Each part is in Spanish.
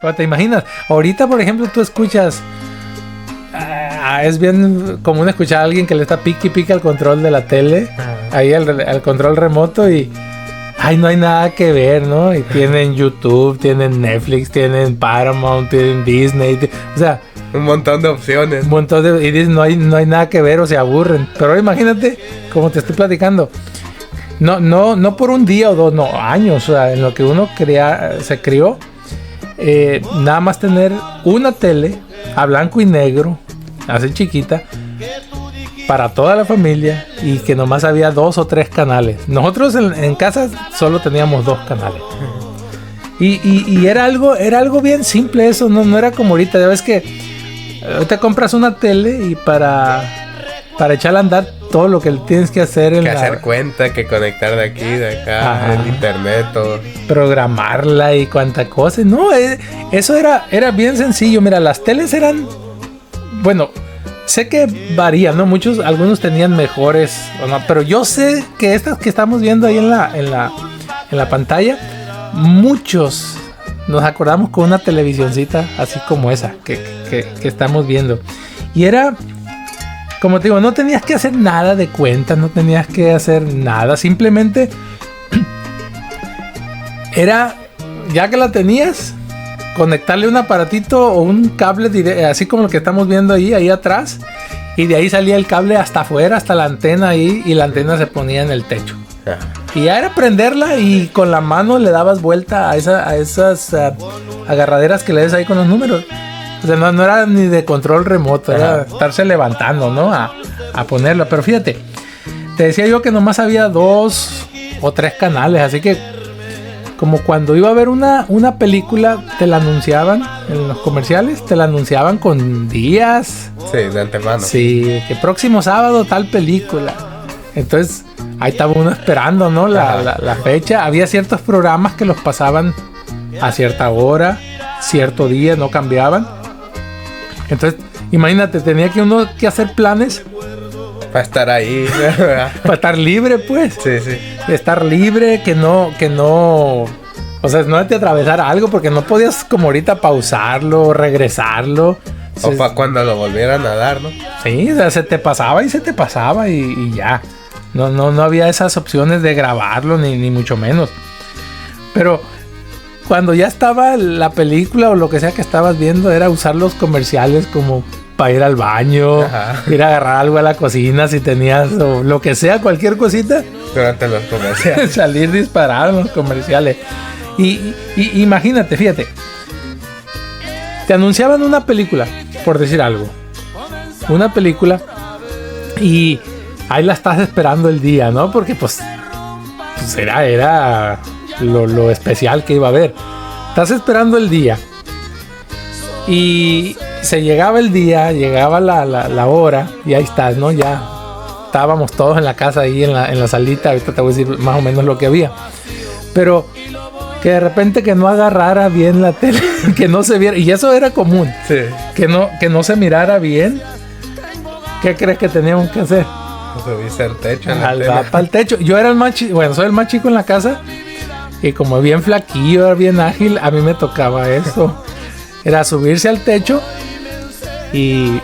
Pero te imaginas, ahorita por ejemplo tú escuchas, es bien común escuchar a alguien que le está pique y pique al control de la tele, ahí al control remoto y ay, no hay nada que ver, ¿no? Y tienen YouTube, tienen Netflix, tienen Paramount, tienen Disney, o sea, un montón de opciones. Y dicen no hay nada que ver o se aburren. Pero imagínate, como te estoy platicando, no por un día o dos, no, años, o sea, en lo que uno se crió, nada más tener una tele a blanco y negro, así chiquita, para toda la familia, y que nomás había 2 o 3 canales. Nosotros en casa solo teníamos 2 canales. Y era algo bien simple eso, no era como ahorita. Ya ves que ahorita compras una tele y para echarla a andar todo lo que tienes que hacer hacer cuenta, que conectar de aquí, de acá, el internet, todo. Programarla y cuánta cosa. No, eso era bien sencillo. Mira, las teles eran, bueno, sé que varían, ¿no? Algunos tenían mejores, no, pero yo sé que estas que estamos viendo ahí en la pantalla, muchos nos acordamos con una televisioncita así como esa que estamos viendo. Y era, como te digo, no tenías que hacer nada de cuenta, no tenías que hacer nada, simplemente era, ya que la tenías, conectarle un aparatito o un cable así como lo que estamos viendo ahí atrás, y de ahí salía el cable hasta afuera, hasta la antena ahí, y la antena se ponía en el techo. Y ya era prenderla y con la mano le dabas vuelta a esas agarraderas que le des ahí con los números. O sea, no era ni de control remoto, era estarse levantando, ¿no? A ponerla. Pero fíjate, te decía yo que nomás había 2 o 3 canales, así que como cuando iba a ver una película, te la anunciaban en los comerciales, te la anunciaban con días. Sí, de antemano. Sí, que próximo sábado tal película. Entonces, ahí estaba uno esperando, ¿no? La fecha. Había ciertos programas que los pasaban a cierta hora, cierto día, no cambiaban. Entonces, imagínate, tenía que uno que hacer planes para estar ahí. Para estar libre, pues. Sí. Estar libre, que no, o sea, no te atravesara algo, porque no podías como ahorita pausarlo, regresarlo. O para cuando lo volvieran a dar, ¿no? Sí, o sea, se te pasaba y ya. No había esas opciones de grabarlo, ni mucho menos. Pero cuando ya estaba la película o lo que sea que estabas viendo, era usar los comerciales como para ir al baño, ir a agarrar algo a la cocina si tenías, o lo que sea, cualquier cosita. Durante los comerciales. Salir disparado en los comerciales. Y imagínate, fíjate. Te anunciaban una película, por decir algo. Una película y ahí la estás esperando el día, ¿no? Porque pues era lo especial que iba a haber. Estás esperando el día. Y se llegaba el día, llegaba la hora y ahí estás, ¿no? Ya estábamos todos en la casa ahí en la salita. Ahorita te voy a decir más o menos lo que había. Pero que de repente que no agarrara bien la tele, que no se viera, y eso era común. Sí. Que no se mirara bien. ¿Qué crees que teníamos que hacer? Subirse al techo. Al techo. Yo era el más chico, bueno, soy el más chico en la casa. Y como bien flaquillo, era bien ágil, a mí me tocaba eso. Era subirse al techo y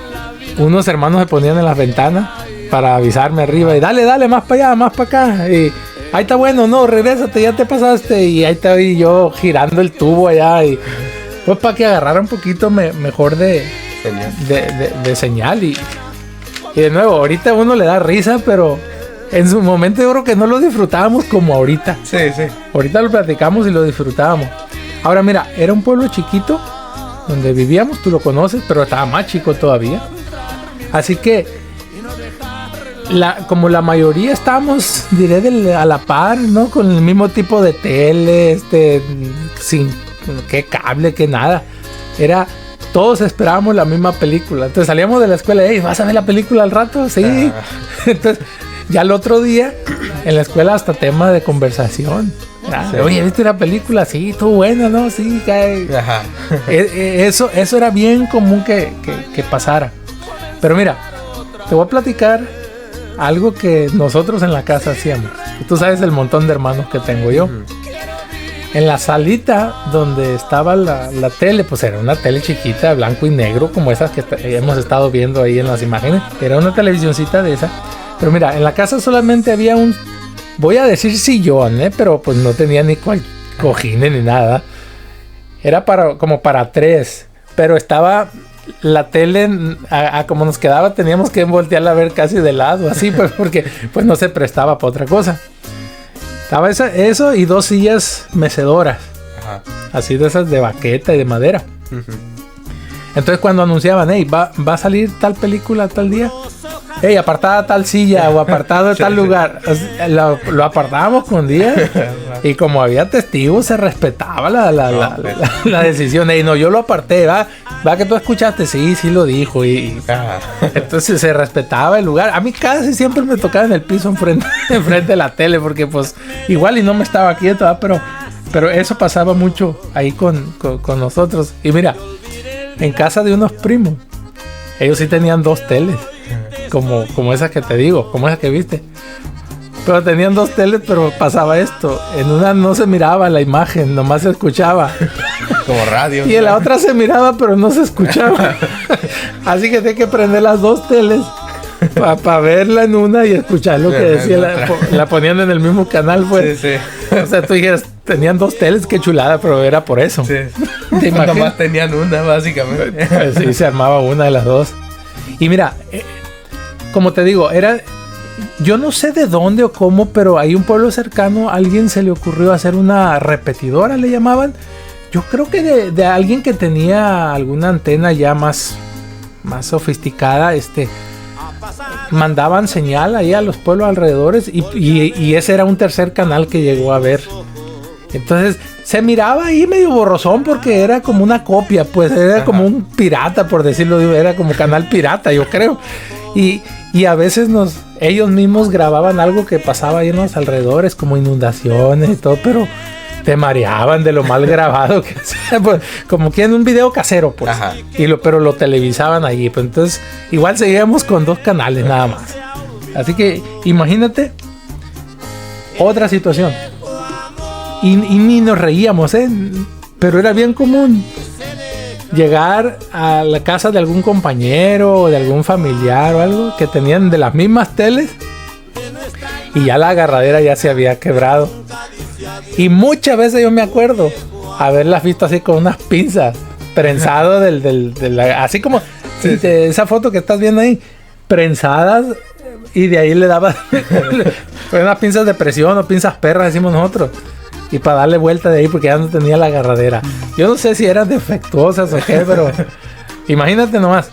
unos hermanos se ponían en las ventanas para avisarme arriba y dale, más para allá, más para acá. Y ahí está bueno, no, regrésate, ya te pasaste. Y ahí estaba yo girando el tubo allá. Y pues para que agarrara un poquito mejor de señal. Y de nuevo, ahorita uno le da risa, pero en su momento yo creo que no lo disfrutábamos como ahorita. Sí. Ahorita lo platicamos y lo disfrutábamos. Ahora mira, era un pueblo chiquito donde vivíamos, tú lo conoces, pero estaba más chico todavía. Así que como la mayoría estábamos, diré, a la par, ¿no? Con el mismo tipo de tele, sin qué cable, que nada. Todos esperábamos la misma película. Entonces salíamos de la escuela, ¿vas a ver la película al rato? Sí. Entonces, ya el otro día, en la escuela hasta tema de conversación. Sí. Oye, ¿viste la película? Sí, estuvo buena, ¿no? Sí, Ajá. Eso era bien común que pasara. Pero mira, te voy a platicar algo que nosotros en la casa hacíamos. Tú sabes el montón de hermanos que tengo yo. en la salita donde estaba la tele, pues era una tele chiquita, blanco y negro, como esas que hemos estado viendo ahí en las imágenes. Era una televisioncita de esa. Pero mira, en la casa solamente había un, voy a decir sillón, pero pues no tenía ni cojines ni nada. Era como para 3, pero estaba la tele, como nos quedaba, teníamos que voltearla a ver casi de lado, así pues, porque pues no se prestaba para otra cosa. Estaba eso y 2 sillas mecedoras. Ajá. Así de esas de baqueta y de madera. Uh-huh. Entonces cuando anunciaban, hey, va a salir tal película tal día, hey, apartada tal silla o apartado de tal lugar, lo apartábamos con día. Y como había testigos, se respetaba la decisión. Hey, no, yo lo aparté, va que tú escuchaste, sí lo dijo. Y entonces se respetaba el lugar. A mí casi siempre me tocaba en el piso enfrente de la tele, porque pues igual y no me estaba quieto, pero eso pasaba mucho ahí con nosotros. Y mira, en casa de unos primos, ellos sí tenían 2 teles, como esas que te digo, como esas que viste. Pero tenían 2 teles, pero pasaba esto. En una no se miraba la imagen, nomás se escuchaba. Como radio. Y en la otra se miraba, pero no se escuchaba. Así que tenía que prender las 2 teles para verla en una y escuchar lo que decía. La ponían en el mismo canal, pues. Sí. O sea, tú dijeras, tenían 2 teles, qué chulada, pero era por eso. Sí. Nomás tenían una, básicamente. Sí, se armaba una de las 2. Y mira, como te digo, yo no sé de dónde o cómo, pero hay un pueblo cercano, a alguien se le ocurrió hacer una repetidora, le llamaban. Yo creo que de alguien que tenía alguna antena ya más sofisticada, mandaban señal ahí a los pueblos alrededores y ese era un tercer canal que llegó a ver. Entonces se miraba ahí medio borrosón porque era como una copia, pues era como un pirata, por decirlo, era como canal pirata, yo creo. Y a veces ellos mismos grababan algo que pasaba ahí en los alrededores, como inundaciones y todo, pero te mareaban de lo mal grabado que hacía, pues, como que en un video casero, pues. Ajá. Pero lo televisaban ahí, pues entonces igual seguíamos con 2 canales nada más. Así que imagínate otra situación. Y ni nos reíamos, pero era bien común llegar a la casa de algún compañero o de algún familiar o algo que tenían de las mismas teles y ya la agarradera ya se había quebrado. Y muchas veces yo me acuerdo haberlas visto así con unas pinzas prensado así como sí. Esa foto que estás viendo ahí, prensadas, y de ahí le daban unas pinzas de presión o pinzas perras, decimos nosotros, y para darle vuelta de ahí porque ya no tenía la agarradera. Yo no sé si eran defectuosas o qué, pero imagínate nomás.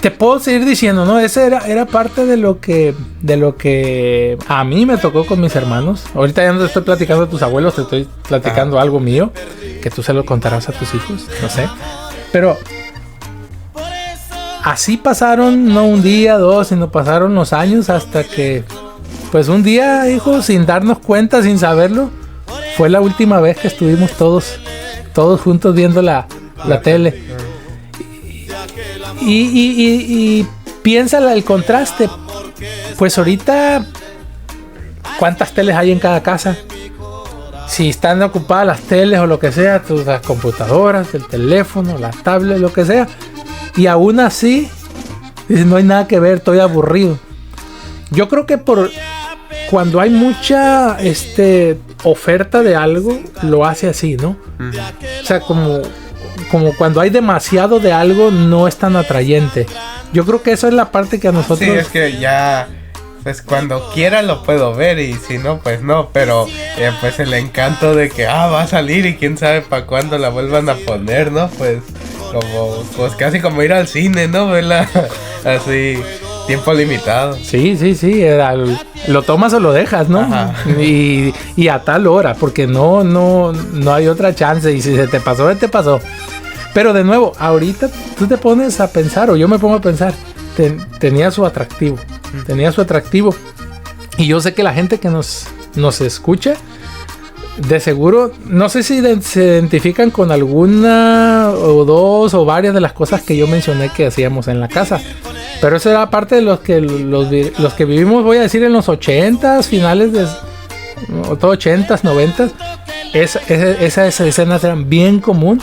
Te puedo seguir diciendo, ¿no? Ese era parte de lo que a mí me tocó con mis hermanos. Ahorita ya no te estoy platicando a tus abuelos, te estoy platicando algo mío que tú se lo contarás a tus hijos, no sé. Pero así pasaron, no un día, 2, sino pasaron los años hasta que, pues un día, hijo, sin darnos cuenta, sin saberlo, fue la última vez que estuvimos todos juntos viendo la tele. Y piensa el contraste. Pues ahorita, ¿cuántas teles hay en cada casa? Si están ocupadas las teles o lo que sea, las computadoras, el teléfono, las tablets, lo que sea, y aún así dices, no hay nada que ver, estoy aburrido. Yo creo que cuando hay mucha oferta de algo, lo hace así, ¿no? O sea, como cuando hay demasiado de algo, no es tan atrayente. Yo creo que eso es la parte que a nosotros... Sí, es que ya, pues cuando quiera lo puedo ver y si no, pues no. Pero pues el encanto de que va a salir y quién sabe para cuándo la vuelvan a poner, ¿no? Pues casi como ir al cine, ¿no? Verla así, tiempo limitado. Sí, lo tomas o lo dejas, ¿no? Y a tal hora, porque no hay otra chance. Y si se te pasó, te pasó. Pero de nuevo, ahorita tú te pones a pensar, o yo me pongo a pensar, tenía su atractivo. Y yo sé que la gente que nos escucha, de seguro, no sé si se identifican con alguna o 2 o varias de las cosas que yo mencioné que hacíamos en la casa. Pero eso era parte de los que vivimos, voy a decir, en los 80s, finales todo 80s, 90s, esas escenas eran bien común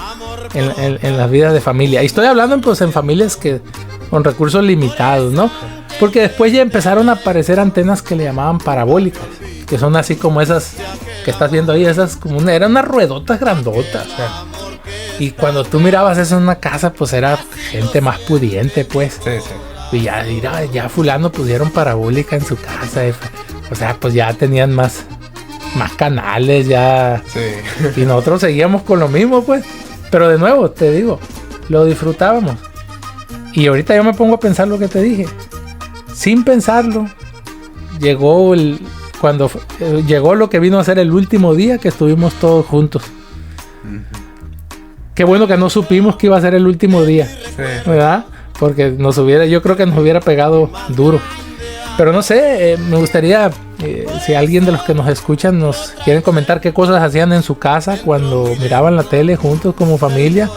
en las vidas de familia. Y estoy hablando pues en familias que con recursos limitados, ¿no? Porque después ya empezaron a aparecer antenas que le llamaban parabólicas, que son así como esas que estás viendo ahí, esas como eran unas ruedotas grandotas. Y cuando tú mirabas eso en una casa, pues era gente más pudiente, pues. Sí. Y ya fulano pusieron parabólica en su casa. O sea, pues ya tenían más canales, ya. Sí. Y nosotros seguíamos con lo mismo, pues. Pero de nuevo, te digo, lo disfrutábamos. Y ahorita yo me pongo a pensar lo que te dije. Sin pensarlo, llegó lo que vino a ser el último día que estuvimos todos juntos. Qué bueno que no supimos que iba a ser el último día, ¿verdad? Porque yo creo que nos hubiera pegado duro. Pero no sé, me gustaría, si alguien de los que nos escuchan nos quieren comentar qué cosas hacían en su casa cuando miraban la tele juntos como familia.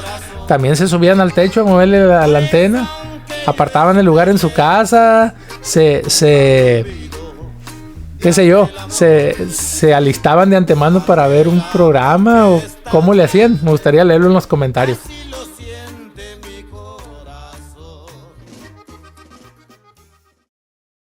También se subían al techo a moverle la antena, apartaban el lugar en su casa, qué sé yo, se alistaban de antemano para ver un programa, o cómo le hacían. Me gustaría leerlo en los comentarios.